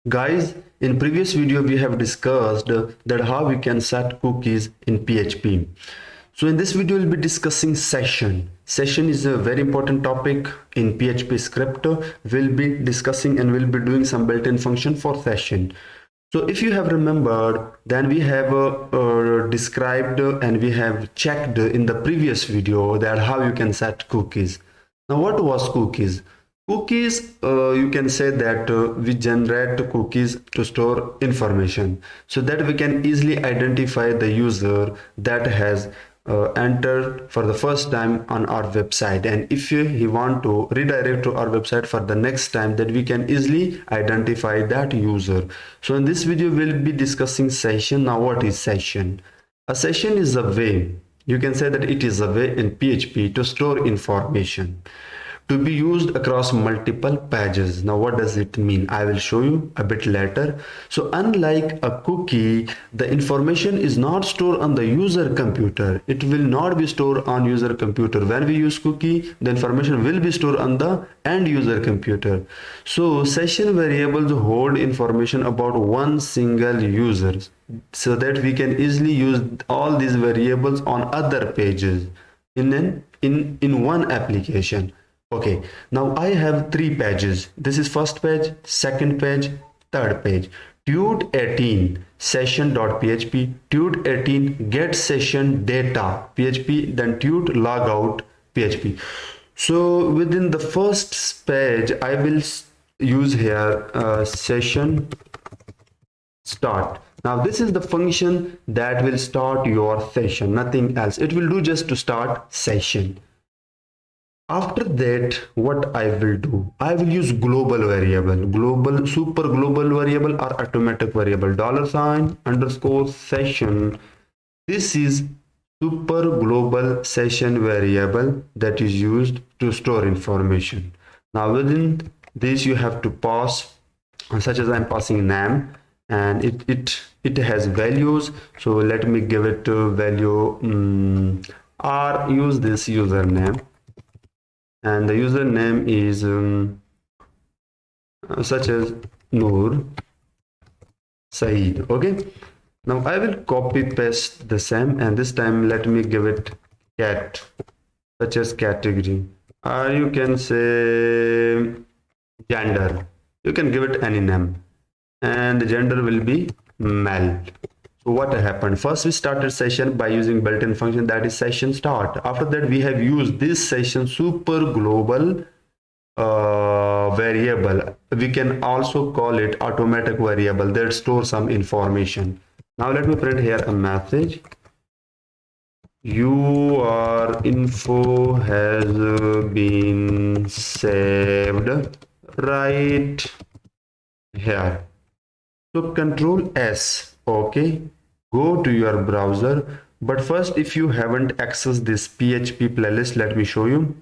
Guys, in previous video we have discussed that how we can set cookies in PHP. So in this video we'll be discussing session. Session is a very important topic in PHP script. We'll be discussing and we'll be doing some built-in function for session. So if you have remembered, then we have described and we have checked in the previous video that how you can set cookies. Now what was cookies? Cookies, you can say that we generate cookies to store information so that we can easily identify the user that has entered for the first time on our website, and if he want to redirect to our website for the next time, that we can easily identify that user. So in this video we'll be discussing session. Now what is session? A session is a way, you can say that it is a way in PHP to store information to be used across multiple pages. Now what does it mean? I will show you a bit later. So unlike a cookie, the information is not stored on the user computer. It will not be stored on user computer. When we use cookie, the information will be stored on the end user computer. So session variables hold information about one single user so that we can easily use all these variables on other pages in one application. Okay, now I have three pages. This is first page, second page, third page. Tude 18 session.php, tude 18 get session data php, then tude logout php. So within the first page, I will use here session start. Now this is the function that will start your session, nothing else. It will do just to start session. After that, what I will do, I will use global variable, global, super global variable or automatic variable, $_ session. This is super global session variable that is used to store information. Now within this you have to pass, such as I'm passing name, and it has values. So let me give it value or use this username, and the username is such as Noor Saeed. Okay, now I will copy paste the same, and this time let me give it cat, such as category, or you can say gender. You can give it any name, and the gender will be male. So what happened? First we started session by using built-in function, that is session start. After that we have used this session super global variable. We can also call it automatic variable that stores some information. Now let me print here a message. Your info has been saved right here. So Control S, okay, go to your browser. But first, if you haven't accessed this PHP playlist, let me show you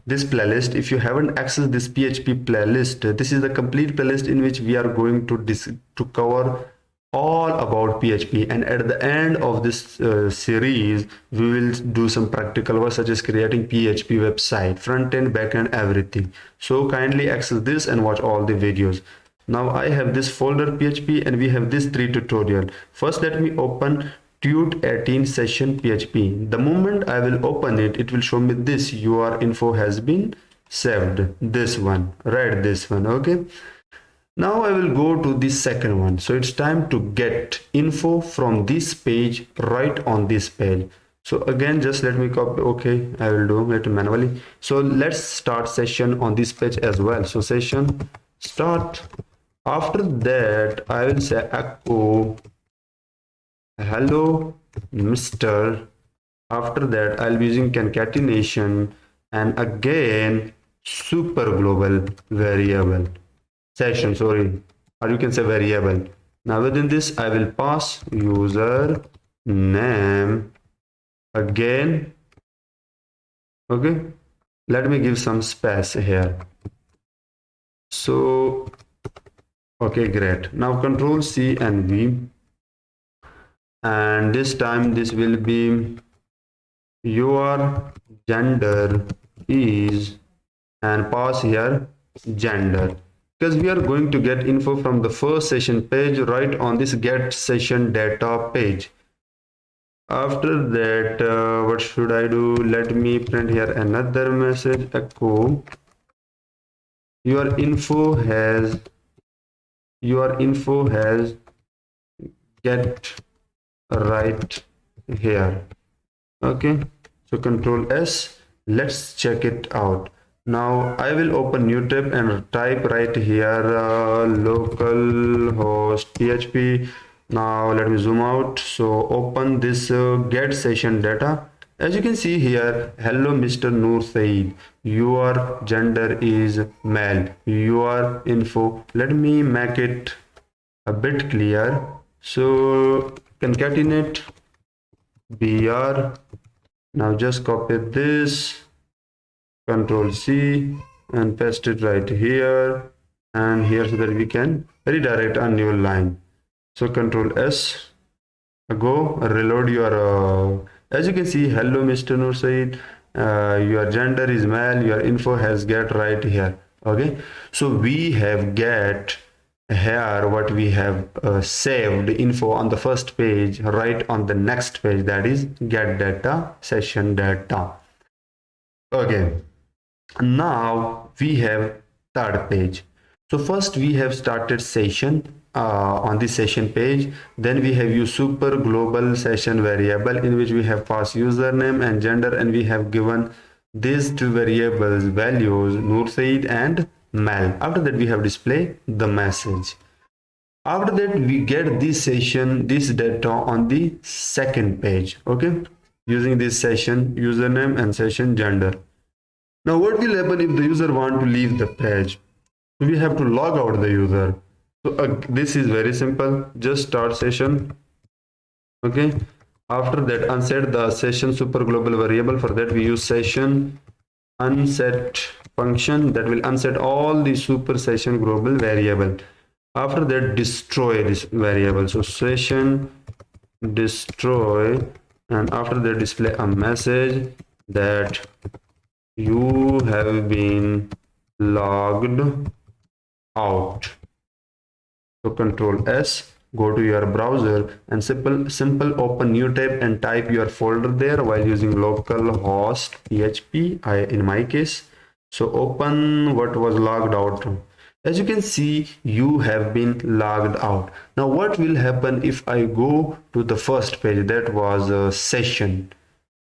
this playlist. If you haven't accessed this PHP playlist, this is the complete playlist in which we are going to cover all about PHP, and at the end of this series we will do some practical work such as creating PHP website, front end, back end, everything. So kindly access this and watch all the videos. Now I have this folder PHP and we have this 3 tutorial. First let me open tude 18 session PHP. The moment I will open it, it will show me this: your info has been saved. This one, right, this one. Okay, now I will go to the second one. So it's time to get info from this page right on this page. So again, just let me copy. Okay, I will do it manually. So let's start session on this page as well. So session start. After that I will say echo hello Mr. After that I'll be using concatenation, and again super global variable session, sorry, or you can say variable. Now within this I will pass user name again. Okay, let me give some space here. So okay, great. Now Control C and V, and this time this will be your gender is, and pass here gender. because we are going to get info from the first session page right on this get session data page. After that, what should I do? Let me print here another message, echo your info has get right here. Okay, so control S. Let's check it out. Now I will open new tab and type right here localhost PHP. Now let me zoom out. So open this get session data. As you can see here, hello Mr. Noor Saeed, your gender is male, your info, let me make it a bit clear. So concatenate br. Now just copy this, control C and paste it right here and here so that we can redirect a new line. So control S, go reload your as you can see, hello Mr. Noor Said, your gender is male, your info has get right here. Okay, so we have get here what we have saved info on the first page right on the next page, that is get data session data. Okay, now we have third page. So first we have started session on the session page, then we have used super global session variable in which we have passed username and gender, and we have given these two variables values Noor Said and Mel. After that we have display the message. After that we get this session, this data on the second page. Okay, using this session username and session gender. Now what will happen if the user want to leave the page? So we have to log out the user. So this is very simple, just start session. Okay, after that unset the session super global variable. For that we use session unset function that will unset all the super session global variable. After that destroy this variable, so session destroy, and after that display a message that you have been logged out. So control S, go to your browser and simple open new tab and type your folder there while using localhost PHP in my case. So open what was logged out. As you can see, you have been logged out. Now what will happen if I go to the first page, that was a session.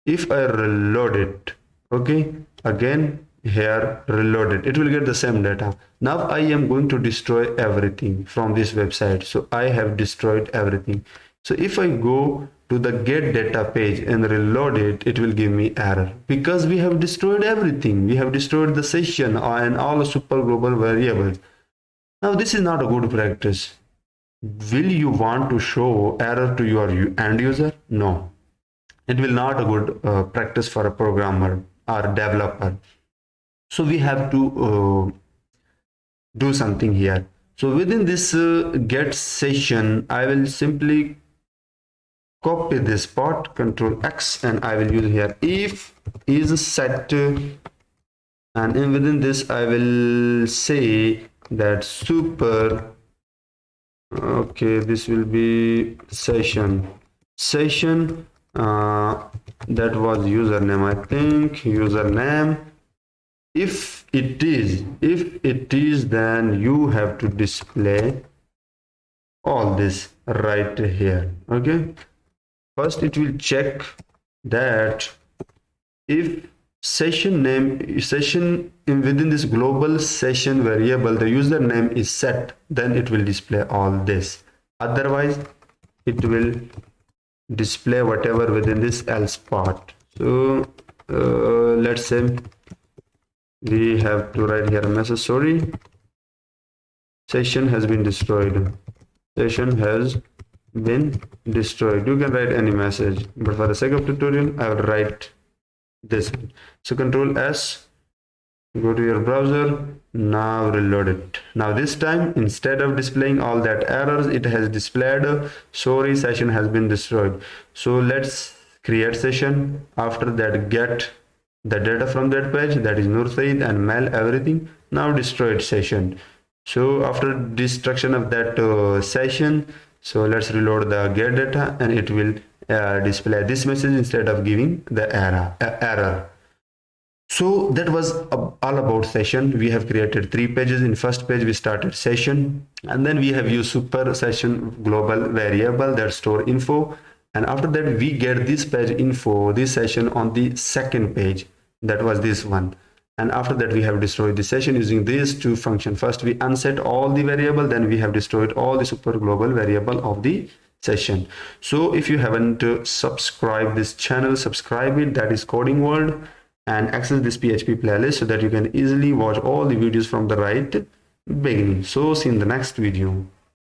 If I reload it, okay, again here reload it will get the same data. Now I am going to destroy everything from this website. So I have destroyed everything. So if I go to the get data page and reload it will give me error because we have destroyed everything. We have destroyed the session and all super global variables. Now this is not a good practice. Will you want to show error to your end user? No, it will not a good practice for a programmer or developer. So we have to do something here. So within this get session, I will simply copy this part, control X, and I will use here if is set, and within this I will say that super, okay, this will be session that was username, I think username. If it is, then you have to display all this right here. Okay, first it will check that if session within this global session variable the username is set, then it will display all this. Otherwise it will display whatever within this else part. So let's say we have to write here a message, sorry, session has been destroyed. Session has been destroyed. You can write any message, but for the sake of tutorial I will write this. So control S, go to your browser, now reload it. Now this time instead of displaying all that errors, it has displayed sorry, session has been destroyed. So let's create session. After that get the data from that page, that is Noor Said and Mel, everything. Now destroyed session. So after destruction of that session, so let's reload the get data, and it will display this message instead of giving the error. So that was all about session. We have created 3 pages. In first page we started session, and then we have used super session global variable that store info, and after that we get this page info, this session on the second page, that was this one. And after that we have destroyed the session using these two functions. First we unset all the variable, then we have destroyed all the super global variable of the session. So if you haven't subscribed this channel, subscribe it, that is Coding World, and access this PHP playlist so that you can easily watch all the videos from the right beginning. So see you in the next video.